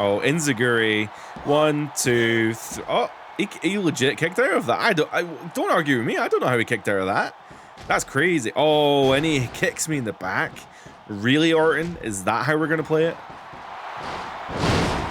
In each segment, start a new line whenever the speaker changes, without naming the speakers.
Oh, Inzaguri. 1, 2, 3. Oh, he legit kicked out of that. I don't argue with me. I don't know how he kicked out of that. That's crazy. Oh, and he kicks me in the back. Really, Orton? Is that how we're going to play it?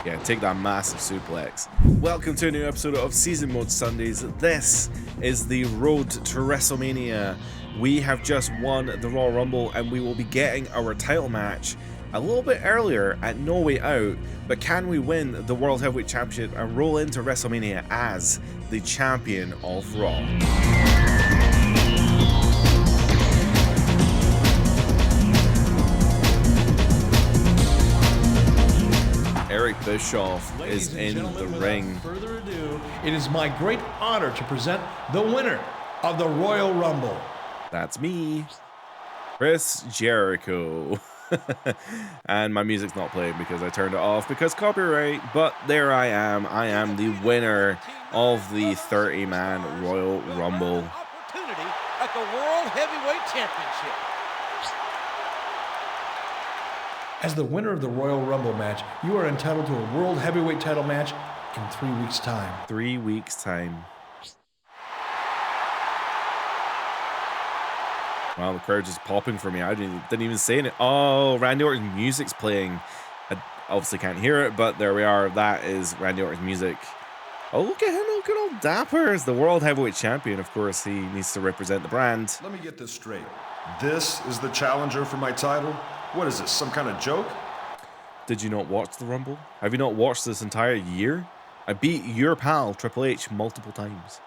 Yeah, take that massive suplex. Welcome to a new episode of Season Mode Sundays. This is the road to WrestleMania. We have just won the Royal Rumble and we will be getting our title match a little bit earlier at No Way Out. But can we win the World Heavyweight Championship and roll into WrestleMania as the champion of Raw? Eric Bischoff is in the ring.
Further ado, it is my great honor to present the winner of the Royal Rumble.
That's me, Chris Jericho. And my music's not playing because I turned it off because copyright, but there I am. I am the winner of the 30-man Royal Rumble.
Opportunity at the World Heavyweight Championship.
As the winner of the Royal Rumble match, you are entitled to a World Heavyweight title match in 3 weeks' time.
3 weeks' time. Wow, the crowd is popping for me. I didn't even say it. Oh, Randy Orton's music's playing. I obviously can't hear it, but there we are. That is Randy Orton's music. Oh, look at him looking all dapper. As the World Heavyweight Champion, of course, he needs to represent the brand.
Let me get this straight. This is the challenger for my title? What is this, some kind of joke?
Did you not watch the Rumble? Have you not watched this entire year? I beat your pal, Triple H, multiple times.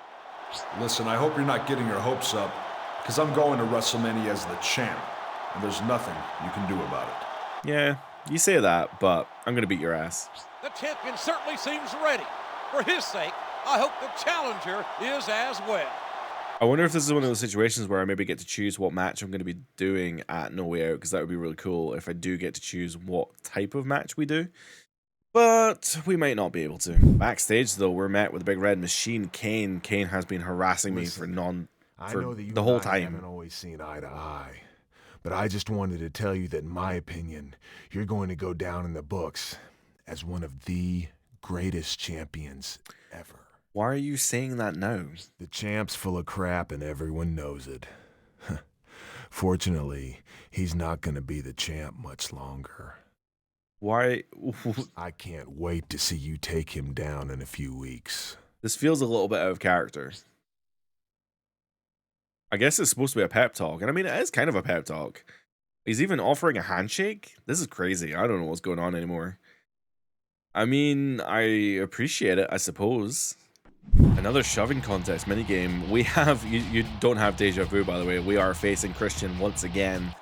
Listen, I hope you're not getting your hopes up, because I'm going to WrestleMania as the champ, and there's nothing you can do about it.
Yeah, you say that, but I'm going to beat your ass.
The champion certainly seems ready. For his sake, I hope the challenger is as well.
I wonder if this is one of those situations where I maybe get to choose what match I'm going to be doing at No Way Out, because that would be really cool if I do get to choose what type of match we do. But we might not be able to. Backstage, though, we're met with the big red machine, Kane. Kane has been harassing me for the whole time.
I haven't always seen eye to eye, but I just wanted to tell you that, in my opinion, you're going to go down in the books as one of the greatest champions ever.
Why are you saying that now?
The champ's full of crap and everyone knows it. Fortunately, he's not going to be the champ much longer.
Why?
I can't wait to see you take him down in a few weeks.
This feels a little bit out of character. I guess it's supposed to be a pep talk, and I mean, it is kind of a pep talk. He's even offering a handshake? This is crazy. I don't know what's going on anymore. I mean, I appreciate it, I suppose. Another shoving contest minigame. We have, you don't have deja vu, by the way. We are facing Christian once again.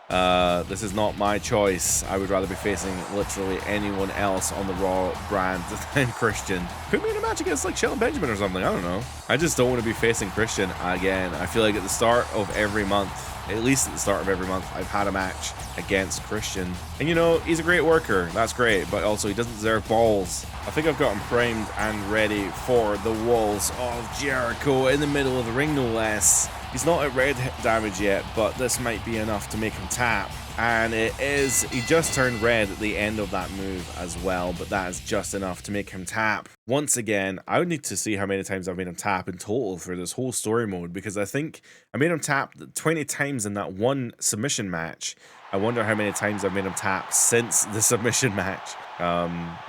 This is not my choice. I would rather be facing literally anyone else on the Raw brand than Christian. Put me in a match against like Shelton Benjamin or something. I don't know. I just don't want to be facing Christian again. I feel like at the start of every month, at least at the start of every month, I've had a match against Christian. And you know, he's a great worker. That's great. But also he doesn't deserve balls. I think I've got him primed and ready for the walls of Jericho in the middle of the ring, no less. He's not at red damage yet, but this might be enough to make him tap. And it is. He just turned red at the end of that move as well, but that is just enough to make him tap. Once again, I would need to see how many times I've made him tap in total for this whole story mode, because I think I made him tap 20 times in that one submission match. I wonder how many times I've made him tap since the submission match.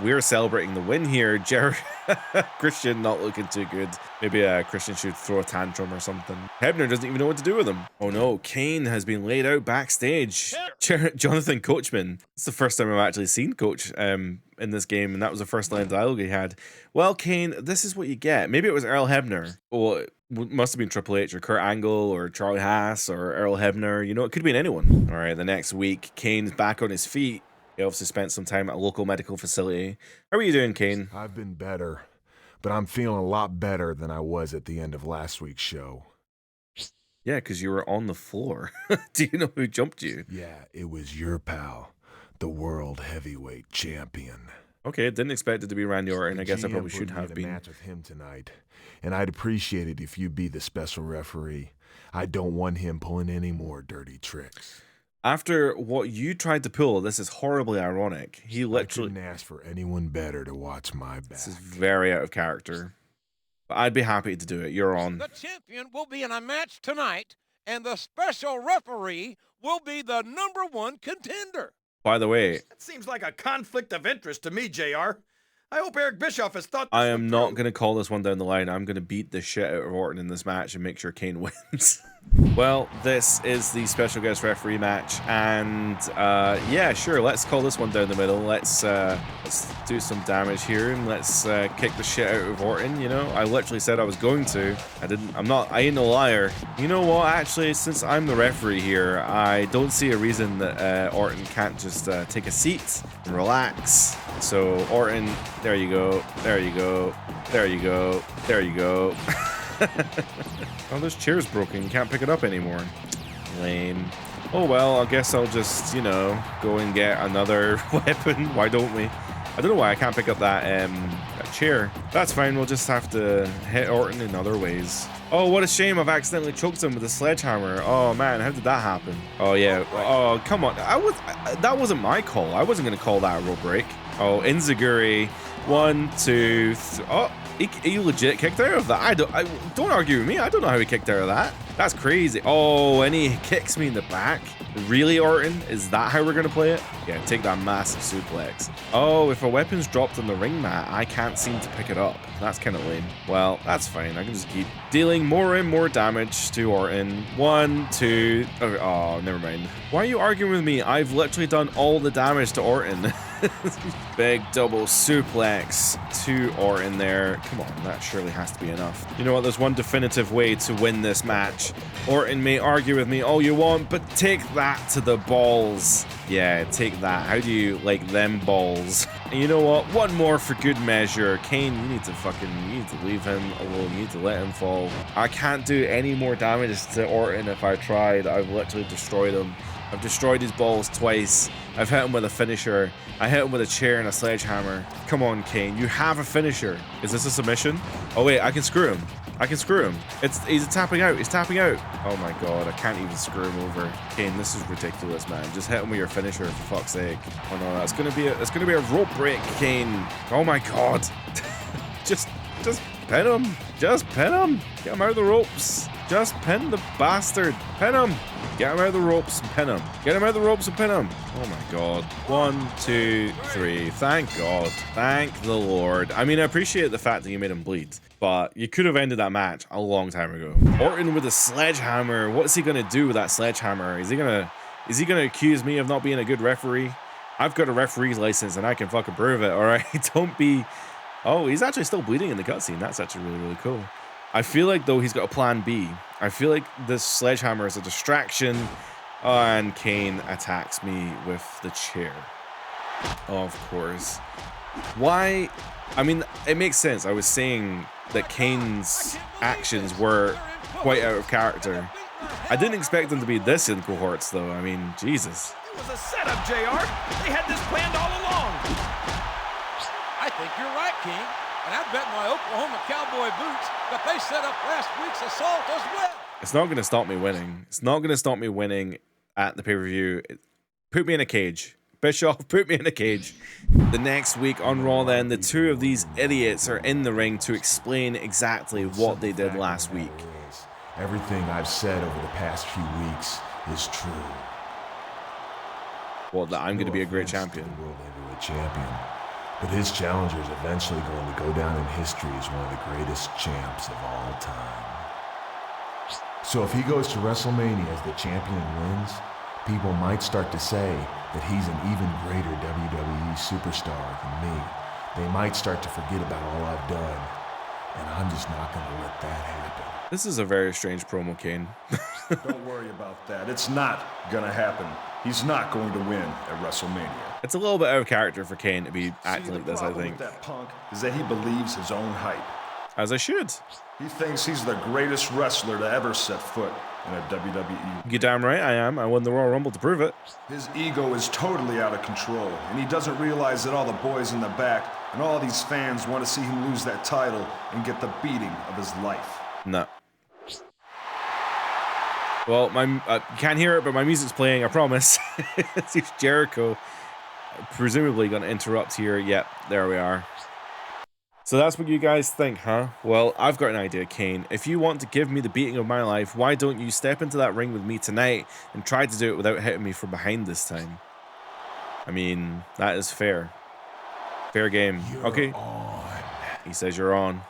We're celebrating the win here. Christian not looking too good. Maybe Christian should throw a tantrum or something. Hebner doesn't even know what to do with him. Oh no, Kane has been laid out backstage. Jonathan Coachman. It's the first time I've actually seen Coach in this game, and that was the first line dialogue he had. Well, Kane, this is what you get. Maybe it was Earl Hebner. Well, it must have been Triple H or Kurt Angle or Charlie Haas or Earl Hebner. You know, it could have been anyone. All right, the next week, Kane's back on his feet. He obviously spent some time at a local medical facility. How are you doing, Kane?
I've been better, but I'm feeling a lot better than I was at the end of last week's show.
Yeah, because you were on the floor. Do you know who jumped you?
Yeah, it was your pal, the World Heavyweight Champion.
Okay, didn't expect it to be Randy Orton. I guess I probably should have been.
Match with him tonight, and I'd appreciate it if you'd be the special referee. I don't want him pulling any more dirty tricks.
After what you tried to pull, this is horribly ironic. He
I
literally...
couldn't ask for anyone better to watch my back.
This is very out of character. But I'd be happy to do it. You're on.
The champion will be in a match tonight, and the special referee will be the #1 contender.
By the way,
That seems like a conflict of interest to me, JR. I hope Eric Bischoff has thought this
I
one
am not
through.
going to call this one down the line. I'm going to beat the shit out of Orton in this match and make sure Kane wins. Well, this is the special guest referee match, and yeah, sure, let's call this one down the middle. Let's do some damage here, and let's kick the shit out of Orton. You know, I literally said I was going to. I didn't. I ain't no liar. You know what? Actually, since I'm the referee here, I don't see a reason that Orton can't just take a seat and relax. So Orton, there you go, there you go, there you go, there you go. Oh, this chair's broken. You can't pick it up anymore. Lame. Oh well, I guess I'll just, you know, go and get another weapon. Why don't we? I don't know why I can't pick up that chair. That's fine. We'll just have to hit Orton in other ways. Oh, what a shame. I've accidentally choked him with a sledgehammer. Oh man, how did that happen? Oh yeah. Oh, come on. That wasn't my call. I wasn't going to call that a rope break. Oh, Enziguri. 1, 2, 3. Oh, he legit kicked out of that. Don't argue with me. I don't know how he kicked out of that. That's crazy. Oh, and he kicks me in the back. Really, Orton? Is that how we're going to play it? Yeah, take that massive suplex. Oh, if a weapon's dropped on the ring mat, I can't seem to pick it up. That's kind of lame. Well, that's fine. I can just keep dealing more and more damage to Orton. 1, 2. Oh, never mind. Why are you arguing with me? I've literally done all the damage to Orton. Big double suplex to Orton there. Come on, that surely has to be enough. You know what? There's one definitive way to win this match. Orton may argue with me all you want, but take that to the balls. Yeah, take that. How do you like them balls? And you know what? One more for good measure. Kane, you need to leave him alone. You need to let him fall. I can't do any more damage to Orton if I tried. I've literally destroyed him. I've destroyed his balls twice. I've hit him with a finisher. I hit him with a chair and a sledgehammer. Come on, Kane. You have a finisher. Is this a submission? Oh, wait. I can screw him. I can screw him. He's tapping out. He's tapping out. Oh, my God. I can't even screw him over. Kane, this is ridiculous, man. Just hit him with your finisher, for fuck's sake. Oh, no. That's going to be a rope break, Kane. Oh, my God. Just pin him. Just pin him. Get him out of the ropes. Just pin the bastard. Pin him. Get him out of the ropes and pin him. Get him out of the ropes and pin him. Oh my God. 1, 2, 3. Thank God. Thank the Lord. I mean, I appreciate the fact that you made him bleed, but you could have ended that match a long time ago. Orton with a sledgehammer. What's he gonna do with that sledgehammer? Is he gonna accuse me of not being a good referee? I've got a referee's license and I can fucking prove it. All right. Don't be. Oh, he's actually still bleeding in the cutscene. That's actually really, really cool. I feel like, though, he's got a plan B. I feel like this sledgehammer is a distraction, and Kane attacks me with the chair. Of course. Why? I mean, it makes sense. I was saying that Kane's actions were quite out of character. I didn't expect them to be this in cohorts, though. I mean, Jesus.
It was a setup, JR. They had this planned all along.
I think you're right, King. And I bet my Oklahoma Cowboy boots that they set up last week's assault as well.
It's not going to stop me winning. It's not going to stop me winning at the pay-per-view. Put me in a cage. Bischoff, put me in a cage. The next week on Raw, then, the two of these idiots are in the ring to explain exactly what they did last week.
Everything I've said over the past few weeks is true.
Well, that I'm going to be a great champion.
World Heavyweight Champion. But his challenger is eventually going to go down in history as one of the greatest champs of all time. So if he goes to WrestleMania as the champion and wins, people might start to say that he's an even greater WWE superstar than me. They might start to forget about all I've done, and I'm just not going to let that happen.
This is a very strange promo, Kane.
Don't worry about that. It's not gonna happen. He's not going to win at WrestleMania.
It's a little bit out of character for Kane to be acting like this, I think.
The problem with that punk is that he believes his own hype.
As I should.
He thinks he's the greatest wrestler to ever set foot in a WWE.
You're damn right I am. I won the Royal Rumble to prove it.
His ego is totally out of control, and he doesn't realize that all the boys in the back and all these fans want to see him lose that title and get the beating of his life.
No. Well, you can't hear it, but my music's playing, I promise. It's Jericho. Presumably going to interrupt here. Yep, there we are. So that's what you guys think, huh? Well, I've got an idea, Kane. If you want to give me the beating of my life, why don't you step into that ring with me tonight and try to do it without hitting me from behind this time? I mean, that is fair. Fair game. Okay. He says you're on.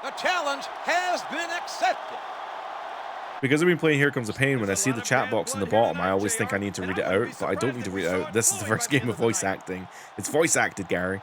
The challenge has been accepted.
Because I've been playing Here Comes the Pain, when I see the chat box in the bottom, I always think I need to read it out, but I don't need to read it out. This is the first game of voice acting. It's voice acted, Gary.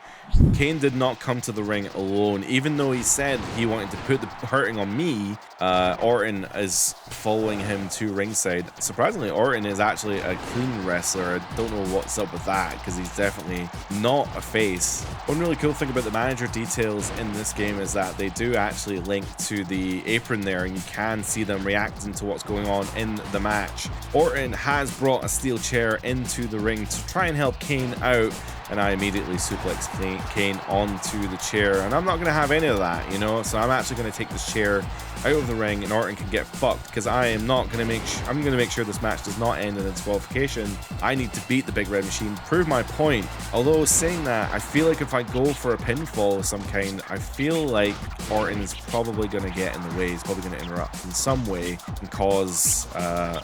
Kane did not come to the ring alone. Even though he said he wanted to put the hurting on me, Orton is following him to ringside. Surprisingly, Orton is actually a clean wrestler. I don't know what's up with that, because he's definitely not a face. One really cool thing about the manager details in this game is that they do actually link to the apron there, and you can see them reacting to what's going on in the match. Orton has brought a steel chair into the ring to try and help Kane out, and I immediately suplex Kane onto the chair, and I'm not going to have any of that, you know, so I'm actually going to take this chair out of the ring and Orton can get fucked, because I am not going to I'm going to make sure this match does not end in a disqualification. I need to beat the Big Red Machine, prove my point. Although saying that, I feel like if I go for a pinfall of some kind, I feel like Orton is probably going to get in the way. He's probably going to interrupt in some way and cause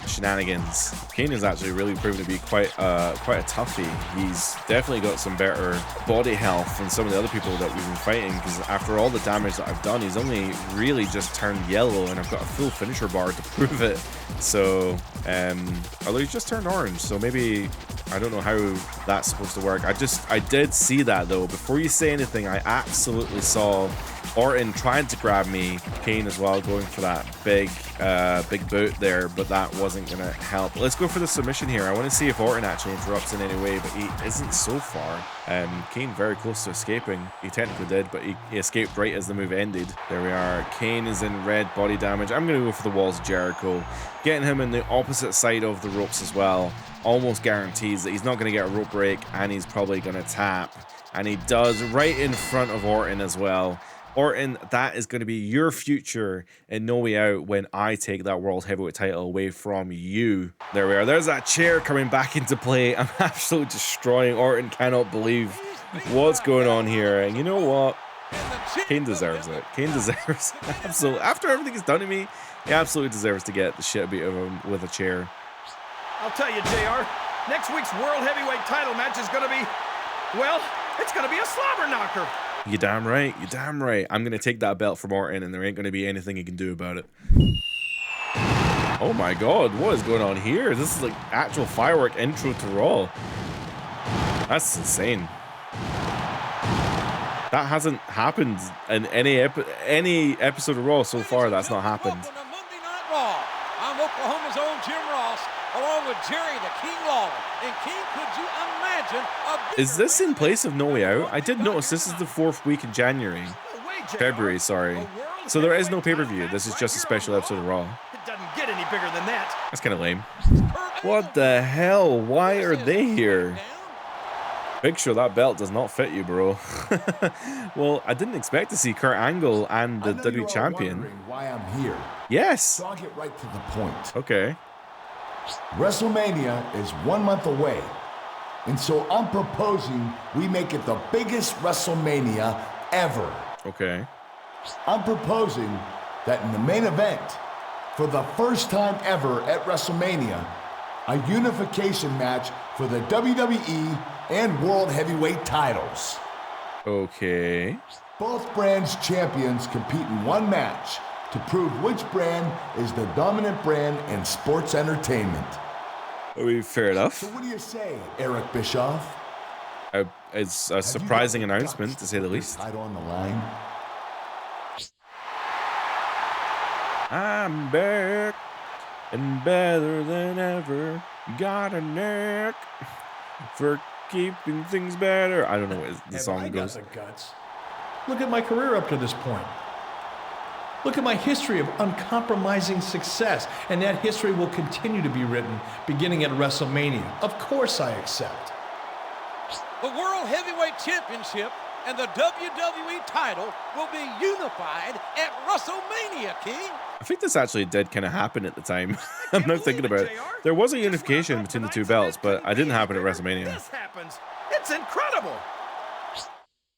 shenanigans. Kane is actually really proven to be quite a toughie. He's definitely got some better body health than some of the other people that we've been fighting, because after all the damage that I've done, he's only really just turned yellow, and I've got a full finisher bar to prove it. So although he's just turned orange, so maybe I don't know how that's supposed to work. I did see that though. Before you say anything, I absolutely saw Orton trying to grab me, Kane as well going for that big boot there, but that wasn't gonna help. Let's go for the submission here. I want to see if Orton actually interrupts in any way, but he isn't so far. Kane very close to escaping. He technically did, but he escaped right as the move ended. There we are. Kane is in red body damage. I'm gonna go for the walls of Jericho, getting him in the opposite side of the ropes as well. Almost guarantees that he's not gonna get a rope break, and he's probably gonna tap, and he does right in front of Orton as well. Orton, that is going to be your future in No Way Out when I take that World Heavyweight title away from you. There we are. There's that chair coming back into play. I'm absolutely destroying Orton. Cannot believe what's going on here. And you know what? Kane deserves it. Kane deserves it. Absolutely. After everything he's done to me, he absolutely deserves to get the shit beat of him with a chair.
I'll tell you, JR, next week's World Heavyweight title match is going to be, well, it's going to be a slobber knocker.
You damn right. You damn right. I'm going to take that belt from Orton, and there ain't going to be anything he can do about it. Oh my god, what is going on here? This is like actual firework intro to Raw. That's insane. That hasn't happened in any episode of Raw so far. That's not happened.
Monday Night Raw. I'm Oklahoma's own Jim Ross, along with Jerry the King Lawler. And King, could you imagine
Is this in place of No Way Out? I did notice this is the 4th week in January. February, sorry. So there is no pay-per-view. This is just a special episode of Raw.
It doesn't get any bigger than that.
That's kind of lame. What the hell? Why are they here? Big Show, that belt does not fit you, bro. Well, I didn't expect to see Kurt Angle and the WWE Champion.
Why I'm here.
Yes.
So I'll get right to the point.
Okay.
WrestleMania is 1 month away, and so I'm proposing we make it the biggest WrestleMania ever.
Okay.
I'm proposing that in the main event, for the first time ever at WrestleMania, a unification match for the WWE and World Heavyweight titles.
Okay.
Both brands' champions compete in one match to prove which brand is the dominant brand in sports entertainment.
Fair enough.
So what do you say, Eric Bischoff?
It's a surprising announcement, to say the least.
Title on the line.
I'm back and better than ever. Got a knack for keeping things better. I don't know what the song goes.
Got the guts. Look at my career up to this point. Look at my history of uncompromising success, and that history will continue to be written beginning at WrestleMania. Of course I accept.
The World Heavyweight Championship and the WWE title will be unified at WrestleMania, King.
I think this actually did kind of happen at the time. I'm not thinking about it. There was a unification between the two belts, but it didn't happen at WrestleMania.
This happens. It's incredible.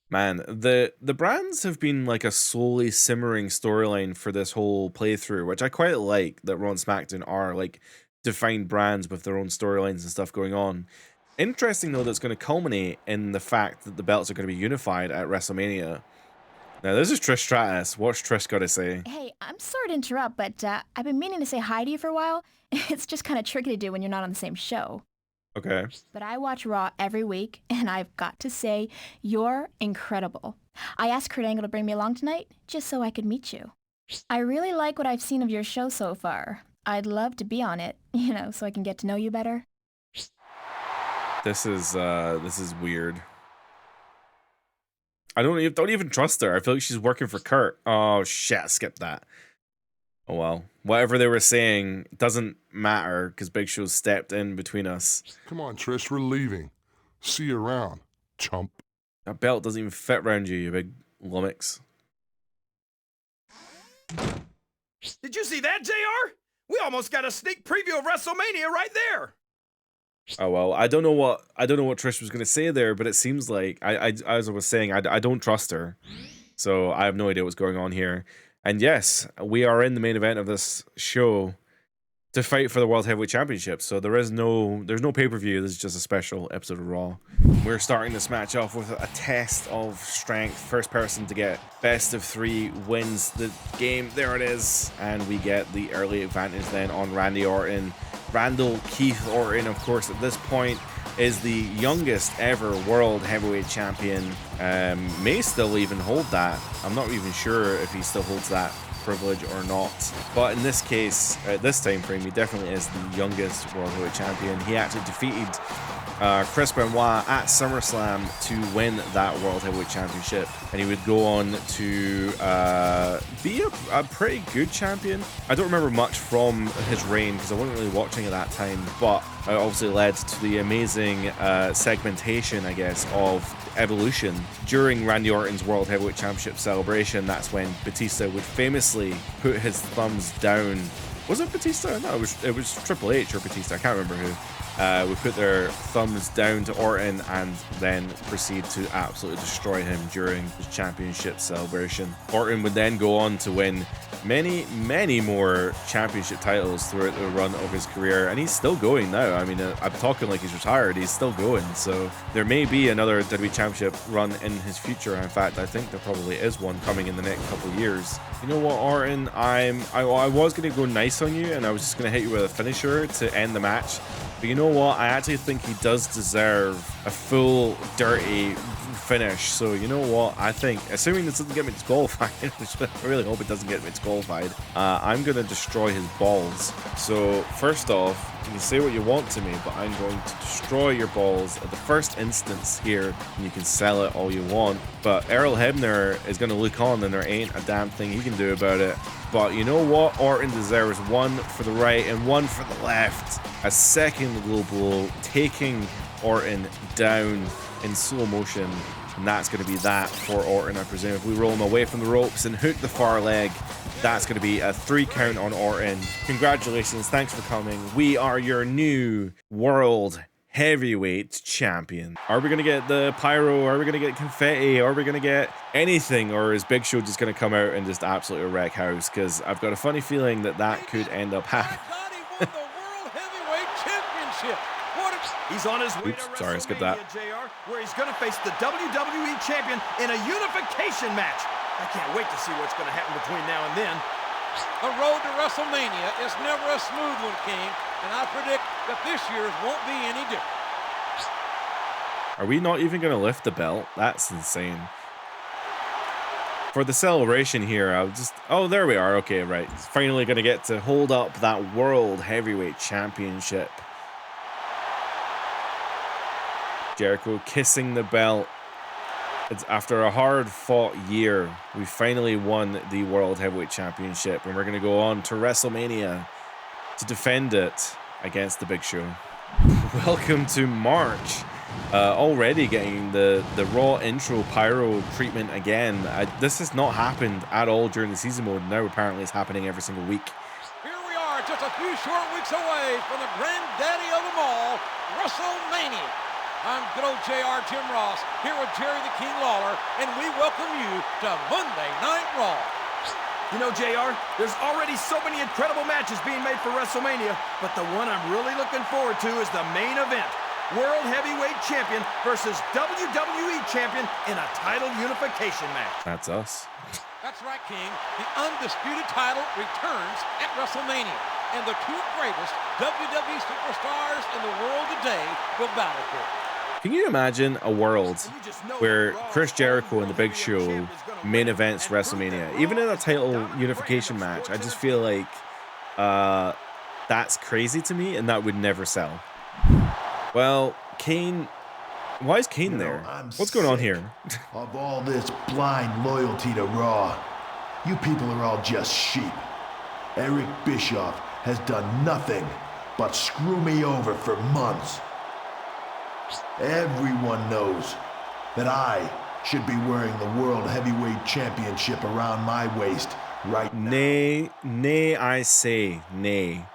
Man, the brands have been like a slowly simmering storyline for this whole playthrough, which I quite like, that Raw and SmackDown are like defined brands with their own storylines and stuff going on. Interesting though, that's going to culminate in the fact that the belts are going to be unified at WrestleMania. Now this is Trish Stratus. What's Trish got to say?
Hey, I'm sorry to interrupt, but I've been meaning to say hi to you for a while. It's just kind of tricky to do when you're not on the same show.
Okay.
But I watch Raw every week, and I've got to say, you're incredible. I asked Kurt Angle to bring me along tonight, just so I could meet you. I really like what I've seen of your show so far. I'd love to be on it, you know, so I can get to know you better.
This is weird. I don't even trust her. I feel like she's working for Kurt. Oh shit, skip that. Oh well. Whatever they were saying doesn't matter because Big Show stepped in between us.
Come on, Trish, we're leaving. See you around, chump.
That belt doesn't even fit around you, you big lummox.
Did you see that, JR? We almost got a sneak preview of WrestleMania right there.
Oh well, I don't know what Trish was gonna say there, but it seems like as I was saying, I don't trust her, so I have no idea what's going on here. And yes, we are in the main event of this show to fight for the World Heavyweight Championship. So there's no pay-per-view. This is just a special episode of Raw. We're starting this match off with a test of strength. First person to get best of 3 wins the game. There it is, and we get the early advantage then on Randy Orton. Randall Keith Orton, of course, at this point is the youngest ever World Heavyweight Champion. May still even hold that. I'm not even sure if he still holds that privilege or not. But in this case, at this time frame, he definitely is the youngest World Heavyweight Champion. He actually defeated Chris Benoit at SummerSlam to win that World Heavyweight Championship, and he would go on to be a pretty good champion. I don't remember much from his reign because I wasn't really watching at that time, but it obviously led to the amazing segmentation, I guess, of Evolution. During Randy Orton's World Heavyweight Championship celebration, that's when Batista would famously put his thumbs down. Was it Batista? No, it was Triple H or Batista. I can't remember who. Would put their thumbs down to Orton and then proceed to absolutely destroy him during his championship celebration. Orton would then go on to win many, many more championship titles throughout the run of his career, and he's still going now. I mean, I'm talking like he's retired. He's still going, so there may be another WWE Championship run in his future. In fact, I think there probably is one coming in the next couple of years. You know what, Orton? I was going to go nice on you, and I was just going to hit you with a finisher to end the match. But you know what? I actually think he does deserve a full, dirty finish. So you know what? I think, assuming this doesn't get me disqualified, which I really hope it doesn't get me disqualified, I'm going to destroy his balls. So first off, you can say what you want to me, but I'm going to destroy your balls at the first instance here, and you can sell it all you want. But Errol Hebner is going to look on, and there ain't a damn thing he can do about it. But you know what? Orton deserves one for the right and one for the left. A second low blow, taking Orton down in slow motion. And that's going to be that for Orton, I presume. If we roll him away from the ropes and hook the far leg, that's going to be a 3 count on Orton. Congratulations. Thanks for coming. We are your new World Heavyweight Champion. Are we going to get the pyro? Are we going to get confetti? Are we going to get anything? Or is Big Show just going to come out and just absolutely wreck house? Because I've got a funny feeling that could end up happening.
He won the World Heavyweight Championship.
He's on his way to
sorry, skip that.
JR, where he's going to face the WWE Champion in a unification match. I can't wait to see what's going to happen between now and then.
The road to WrestleMania is never a smooth one, King, and I predict that this year's won't be any different.
Are we not even going to lift the belt? That's insane. For the celebration here, I'll just... Oh, there we are. Okay, right. Finally going to get to hold up that World Heavyweight Championship. Jericho kissing the belt. It's after a hard-fought year, we finally won the World Heavyweight Championship, and we're going to go on to WrestleMania to defend it against the Big Show. Welcome to March. Already getting the Raw intro pyro treatment again. This has not happened at all during the season mode. Now apparently it's happening every single week.
Here we are, just a few short weeks away from the granddaddy of them all, WrestleMania. I'm good old JR Jim Ross here with Jerry the King Lawler, and we welcome you to Monday Night Raw.
You know, JR, there's already so many incredible matches being made for WrestleMania, but the one I'm really looking forward to is the main event. World Heavyweight Champion versus WWE Champion in a title unification match.
That's us.
That's right, King. The undisputed title returns at WrestleMania, and the two greatest WWE superstars in the world today will battle for it.
Can you imagine a world where Chris Jericho and the Big Show main events WrestleMania? Even in a title unification match, I just feel like that's crazy to me, and that would never sell. Well, Kane, why is Kane there? What's going on here?
Of all this blind loyalty to Raw, you people are all just sheep. Eric Bischoff has done nothing but screw me over for months. Everyone knows that I should be wearing the World Heavyweight Championship around my waist right now.
Nay, I say, nay.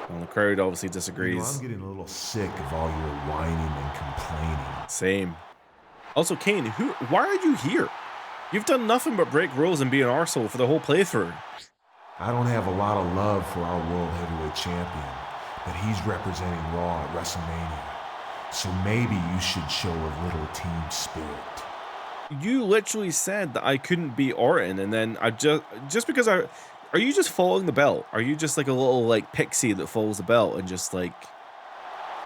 Well, the crowd obviously disagrees.
You know, I'm getting a little sick of all your whining and complaining.
Same. Also, Kane, why are you here? You've done nothing but break rules and be an arsehole for the whole playthrough.
I don't have a lot of love for our World Heavyweight Champion, but he's representing Raw at WrestleMania. So maybe you should show a little team spirit.
You literally said that I couldn't beat Orton, and then I just because are you just following the belt? Are you just like a little like pixie that follows the belt and just like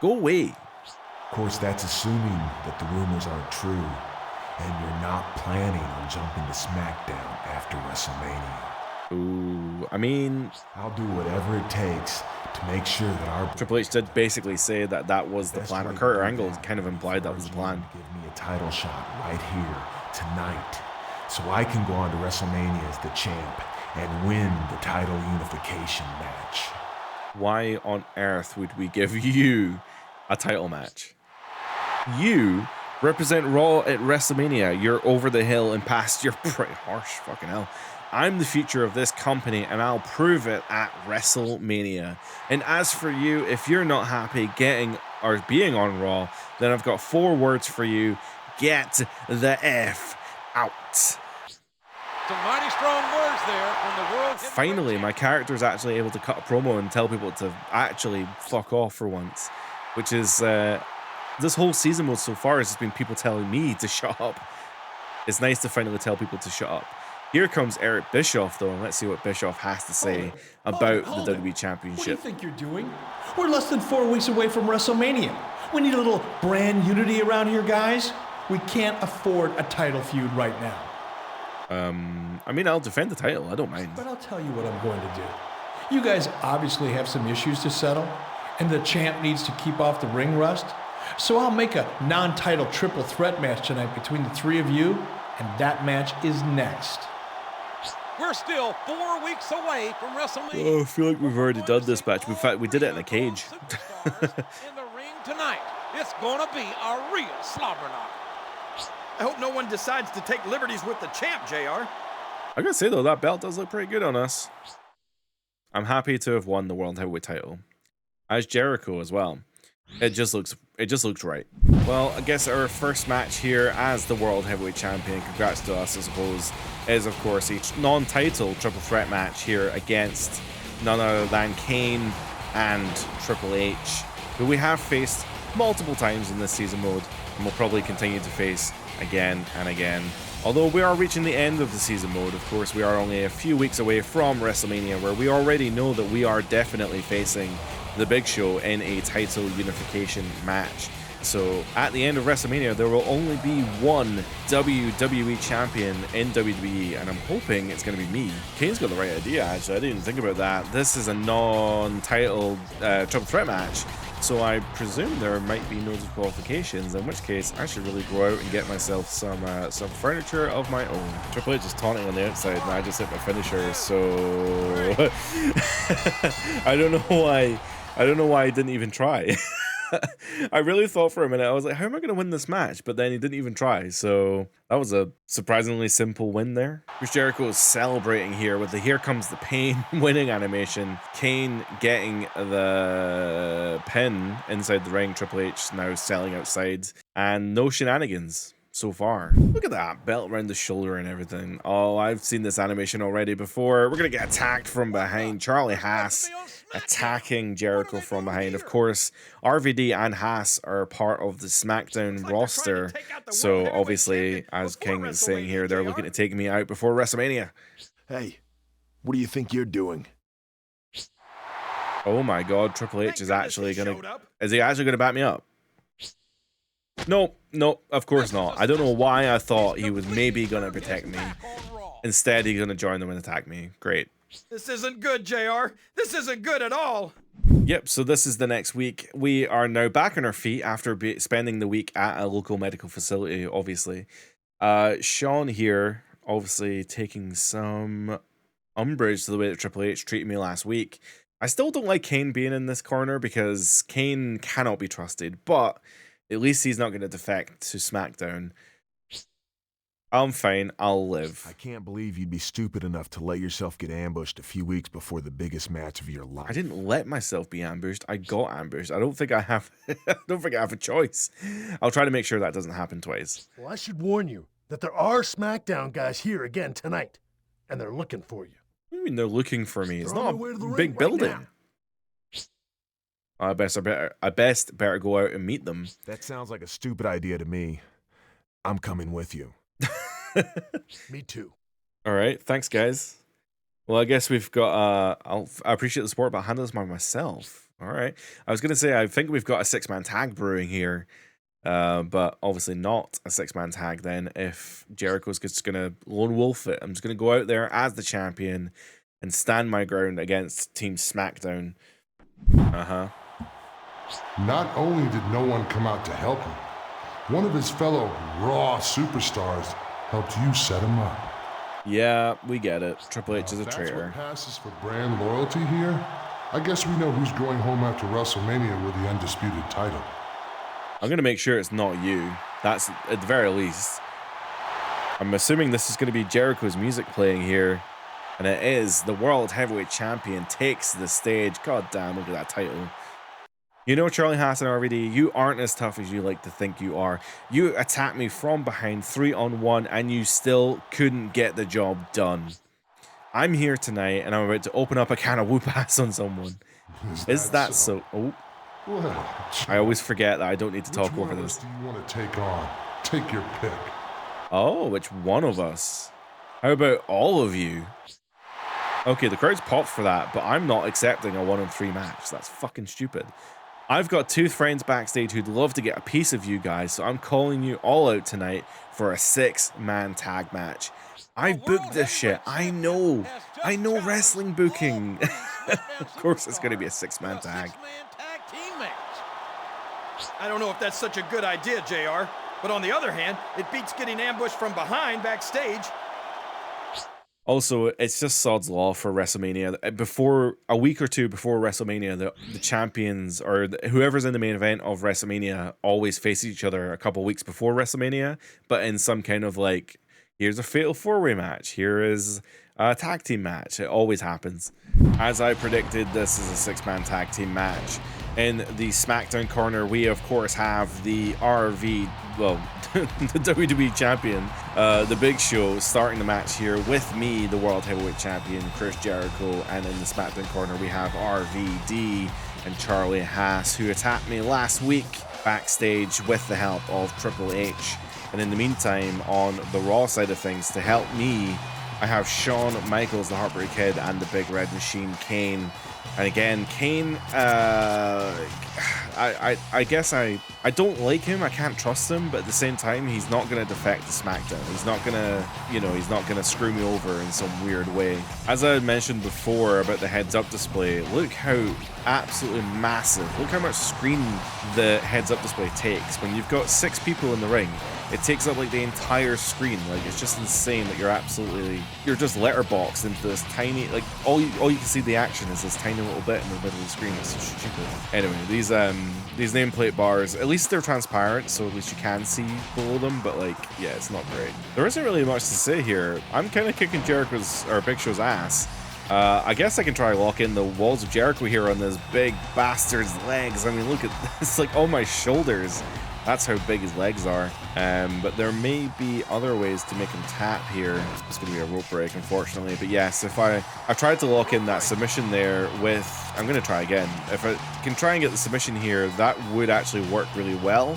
go away?
Of course, that's assuming that the rumors aren't true and you're not planning on jumping to SmackDown after WrestleMania.
Ooh, I mean,
I'll do whatever it takes to make sure that our
Triple H did basically say that that was the plan, or Kurt Angle kind of implied that was the plan.
Give me a title shot right here tonight, so I can go on to WrestleMania as the champ and win the title unification match.
Why on earth would we give you a title match? You represent Raw at WrestleMania. You're over the hill and past your pretty harsh. Fucking hell. I'm the future of this company, and I'll prove it at WrestleMania. And as for you, if you're not happy getting or being on Raw, then I've got 4 words for you. Get the F out.
Some mighty strong words there from the world.
Finally, my character is actually able to cut a promo and tell people to actually fuck off for once, which is this whole season mode so far has just been people telling me to shut up. It's nice to finally tell people to shut up. Here comes Eric Bischoff, though, and let's see what Bischoff has to say about the WWE Championship.
What do you think you're doing? We're less than 4 weeks away from WrestleMania. We need a little brand unity around here, guys. We can't afford a title feud right now.
I mean, I'll defend the title. I don't mind.
But I'll tell you what I'm going to do. You guys obviously have some issues to settle, and the champ needs to keep off the ring rust. So I'll make a non-title triple threat match tonight between the 3 of you, and that match is next.
We're still 4 weeks away from WrestleMania.
Oh, I feel like we've already done this match. In fact, we did it in a cage.
In the ring tonight, it's gonna be a real slobber knocker.
I hope no one decides to take liberties with the champ, JR.
I gotta say though, that belt does look pretty good on us. I'm happy to have won the World Heavyweight title, as Jericho as well. It just looks right. Well, I guess our first match here as the World Heavyweight Champion, congrats to us I suppose, is of course a non-title triple threat match here against none other than Kane and Triple H, who we have faced multiple times in this season mode and will probably continue to face again and again. Although we are reaching the end of the season mode, of course, we are only a few weeks away from WrestleMania, where we already know that we are definitely facing the Big Show in a title unification match. So at the end of WrestleMania, there will only be one WWE champion in WWE, and I'm hoping it's going to be me. Kane's got the right idea, actually. I didn't even think about that. This is a non-title triple threat match, so I presume there might be no disqualifications, in which case I should really go out and get myself some furniture of my own. Triple H is taunting on the outside, and I just hit my finisher, so I don't know why I don't know why he didn't even try. I really thought for a minute, I was like, how am I going to win this match? But then he didn't even try. So that was a surprisingly simple win there. Chris Jericho is celebrating here with the Here Comes the Pain winning animation. Kane getting the pin inside the ring. Triple H now selling outside. And no shenanigans so far. Look at that belt around the shoulder and everything. Oh, I've seen this animation already before. We're gonna get attacked from behind. Charlie Haas attacking Jericho from behind. Of course, RVD and Haas are part of the SmackDown roster, so obviously, as King is saying here, they're looking to take me out before WrestleMania.
Hey, what do you think you're doing?
Oh my God, Triple H is actually gonna... Is he actually gonna back me up? No, of course not. I don't know why I thought he was maybe gonna protect me. Instead, he's gonna join them and attack me. Great.
This isn't good, JR. This isn't good at all.
Yep, so this is the next week. We are now back on our feet after spending the week at a local medical facility, obviously. Sean here, obviously taking some umbrage to the way that Triple H treated me last week. I still don't like Kane being in this corner because Kane cannot be trusted, but at least he's not going to defect to SmackDown. I'm fine. I'll live.
I can't believe you'd be stupid enough to let yourself get ambushed a few weeks before the biggest match of your life.
I didn't let myself be ambushed. I got ambushed. I don't think I have. I don't think I have a choice. I'll try to make sure that doesn't happen twice.
Well, I should warn you that there are SmackDown guys here again tonight, and they're looking for you.
What do you mean they're looking for me? It's
They're on
not
their way to the
a
ring
big
right
building.
now.
I best better go out and meet them.
That sounds like a stupid idea to me. I'm coming with you.
Me too.
All right, thanks guys. Well, I guess we've got I appreciate the support, but I'll handle this by myself. All right. I was gonna say I think we've got a 6-man tag brewing here, but obviously not a 6-man tag. Then if Jericho's just gonna lone wolf it, I'm just gonna go out there as the champion and stand my ground against Team SmackDown.
Not only did no one come out to help him, one of his fellow Raw superstars helped you set him up.
Yeah, we get it. Triple H is a
That's
traitor.
what passes for brand loyalty here. I guess we know who's going home after WrestleMania with the undisputed title.
I'm gonna make sure it's not you. That's at the very least. I'm assuming this is gonna be Jericho's music playing here. And it is. The World Heavyweight Champion takes the stage. God damn, look at that title. You know, Charlie Haas and RVD, you aren't as tough as you like to think you are. You attacked me from behind 3-on-1 and you still couldn't get the job done. I'm here tonight and I'm about to open up a can of whoop ass on someone. Is that so? Oh.
Well,
I always forget that I don't need to talk over
which one of
this.
us do you want to take on? Take your pick.
Oh, which one of us? How about all of you? Okay, the crowd's popped for that, but I'm not accepting a 1-on-3 match. That's fucking stupid. I've got 2 friends backstage who'd love to get a piece of you guys, so I'm calling you all out tonight for a 6-man tag match. I've booked this shit. I know wrestling booking. Of course it's going to be a 6-man tag.
I don't know if that's such a good idea, JR, but on the other hand, it beats getting ambushed from behind backstage.
Also, it's just sod's law for WrestleMania. Before a week or two before WrestleMania, the champions or whoever's in the main event of WrestleMania always face each other a couple weeks before WrestleMania, but in some kind of like, here's a fatal 4-way match, here is a tag team match. It always happens. As I predicted, this is a 6-man tag team match. In the SmackDown corner, we of course have the the WWE Champion, The Big Show, starting the match here with me, the World Heavyweight Champion, Chris Jericho, and in the SmackDown corner we have RVD and Charlie Haas, who attacked me last week backstage with the help of Triple H. And in the meantime, on the Raw side of things, to help me, I have Shawn Michaels, the Heartbreak Kid, and the Big Red Machine, Kane. And again, Kane, I guess I don't like him, I can't trust him, but at the same time, he's not going to defect to SmackDown. He's not going to, he's not going to screw me over in some weird way. As I mentioned before about the heads-up display, look how absolutely massive, look how much screen the heads-up display takes. When you've got 6 people in the ring, It takes up like the entire screen. Like, it's just insane that you're just letterboxed into this tiny, like all you can see the action is this tiny little bit in the middle of the screen. It's so stupid. Anyway, these nameplate bars, at least they're transparent, so at least you can see below them, but like, yeah, it's not great. There isn't really much to say here. I'm kind of kicking Big Show's ass. I guess I can try lock in the walls of Jericho here on this big bastard's legs. I mean, look at this, like on my shoulders. That's how big his legs are. But there may be other ways to make him tap here. It's going to be a rope break, unfortunately. But yes, if I've tried to lock in that submission there with, I'm going to try again. If I can try and get the submission here, that would actually work really well.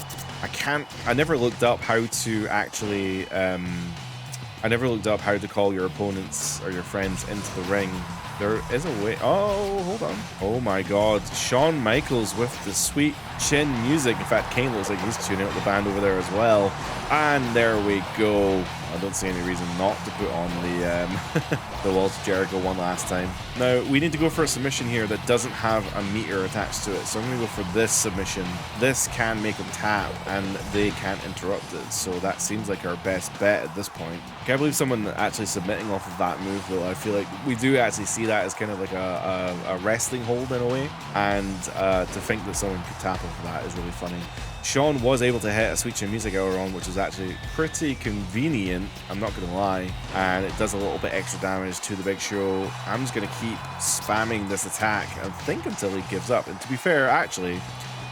I never looked up how to actually, I never looked up how to call your opponents or your friends into the ring. There is a way. Oh, hold on. Oh my God. Shawn Michaels with the sweet chin music. In fact, Kane looks like he's tuning out the band over there as well. And there we go. I don't see any reason not to put on the the Walls of Jericho one last time. Now, we need to go for a submission here that doesn't have a meter attached to it. So I'm going to go for this submission. This can make them tap, and they can't interrupt it. So that seems like our best bet at this point. Can't believe someone actually submitting off of that move, though. I feel like we do actually see that as kind of like a wrestling hold in a way. And to think that someone could tap off of that is really funny. Shawn was able to hit a Sweet Chin Music Hour on, which is actually pretty convenient, I'm not going to lie, and it does a little bit extra damage to the Big Show. I'm just going to keep spamming this attack, I think, until he gives up. And to be fair, actually,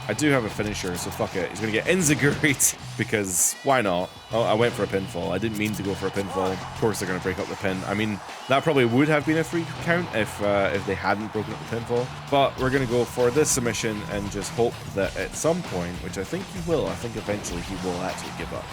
I do have a finisher, so fuck it. He's going to get enziguried because why not? Oh, I went for a pinfall. I didn't mean to go for a pinfall. Of course they're going to break up the pin. I mean, that probably would have been a free count if they hadn't broken up the pinfall. But we're going to go for this submission and just hope that at some point, which I think he will, I think eventually he will actually give up.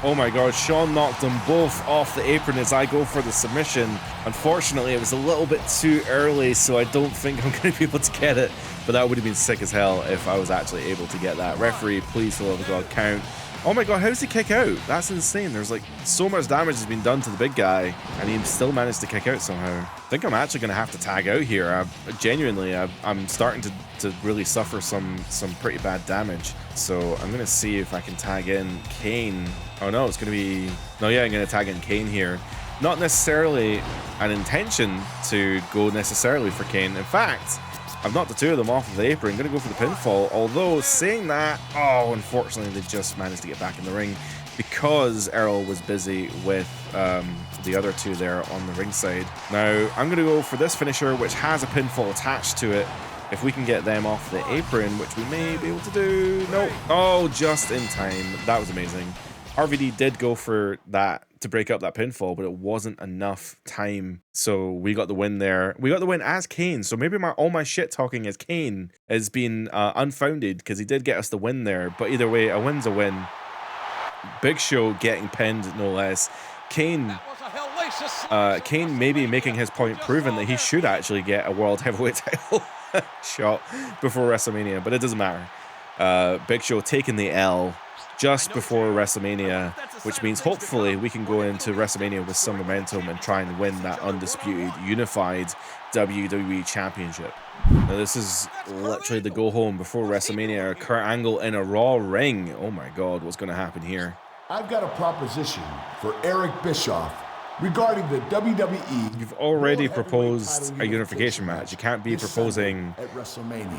Oh my God, Shawn knocked them both off the apron as I go for the submission. Unfortunately, it was a little bit too early, so I don't think I'm going to be able to get it. But that would have been sick as hell if I was actually able to get that. Referee, please, for the love of God, count. Oh my God, how does he kick out? That's insane. There's like so much damage has been done to the big guy, and he still managed to kick out somehow. I think I'm actually going to have to tag out here. I'm starting to really suffer some pretty bad damage. So I'm going to see if I can tag in Kane. Oh no, it's going to be... No, yeah, I'm going to tag in Kane here. Not necessarily an intention to go necessarily for Kane. In fact, I've knocked the two of them off of the apron. I'm going to go for the pinfall. Although, saying that, oh, unfortunately, they just managed to get back in the ring because Earl was busy with the other two there on the ringside. Now, I'm going to go for this finisher, which has a pinfall attached to it. If we can get them off the apron, which we may be able to do. No. Oh, just in time. That was amazing. RVD did go for that to break up that pinfall, but it wasn't enough time. So we got the win there. We got the win as Kane. So maybe all my shit talking as Kane has been unfounded because he did get us the win there. But either way, a win's a win. Big Show getting pinned, no less. Kane maybe making his point proven that he should actually get a World Heavyweight title shot before WrestleMania, but it doesn't matter. Big Show taking the L just before WrestleMania, which means hopefully we can go into WrestleMania with some momentum and try and win that undisputed, unified WWE Championship. Now this is literally the go home before WrestleMania. Kurt Angle in a Raw ring. Oh my God, what's going to happen here?
I've got a proposition for Eric Bischoff regarding the WWE.
You've already proposed a unification match. You can't be proposing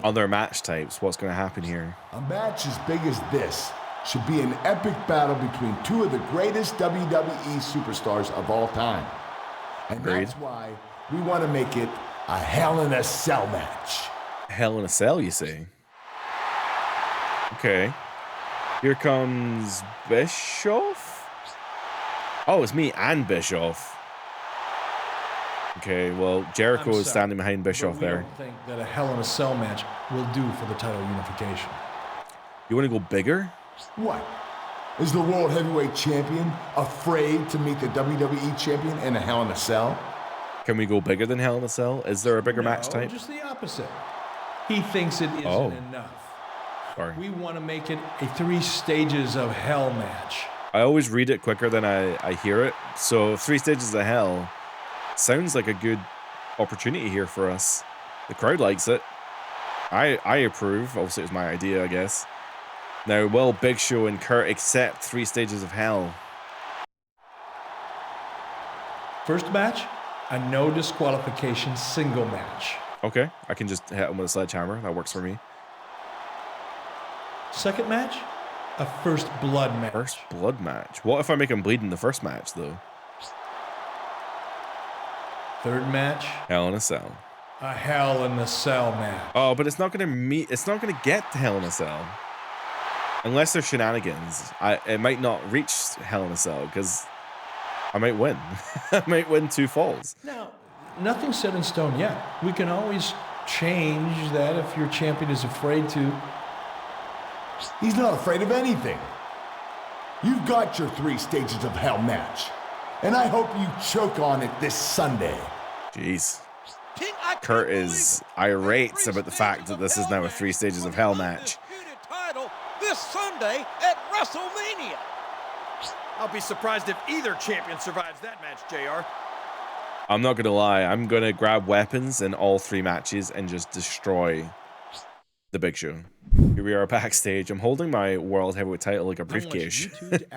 other match types. What's going to happen here?
A match as big as this should be an epic battle between two of the greatest WWE superstars of all time. And
Agreed.
That's why we want to make it a Hell in a Cell match.
Hell in a Cell, you say? Okay. Here comes Bischoff? Oh, it's me and Bischoff. Okay, well, Jericho is standing behind Bischoff there.
I don't think that a Hell in a Cell match will do for the title unification.
You want to go bigger?
What? Is the World Heavyweight Champion afraid to meet the WWE Champion in a Hell in a Cell?
Can we go bigger than Hell in a Cell? Is there a bigger match type?
Just the opposite. He thinks it isn't enough.
Sorry.
We want to make it a 3 stages of hell match.
I always read it quicker than I hear it. So 3 stages of hell sounds like a good opportunity here for us. The crowd likes it. I approve. Obviously, it was my idea, I guess. Now, will Big Show and Kurt accept 3 stages of hell?
First match, a no disqualification single match.
Okay, I can just hit him with a sledgehammer. That works for me.
Second match, a first blood match.
First blood match. What if I make him bleed in the first match, though?
Third match,
Hell in a Cell.
a Hell in the Cell match.
Oh, but it's not gonna meet. It's not gonna get to Hell in a Cell unless there's shenanigans. It might not reach Hell in a Cell because I might win. I might win 2 falls.
Now, nothing's set in stone yet. We can always change that if your champion is afraid to.
He's not afraid of anything. You've got your 3 stages of hell match, and I hope you choke on it this Sunday.
Jeez. Kurt is irate about the fact that this is now a 3 stages of hell match.
Title this Sunday at WrestleMania.
I'll be surprised if either champion survives that match, JR.
I'm not gonna lie. I'm gonna grab weapons in all 3 matches and just destroy the Big Show. Here we are backstage. I'm holding my World Heavyweight title like a briefcase.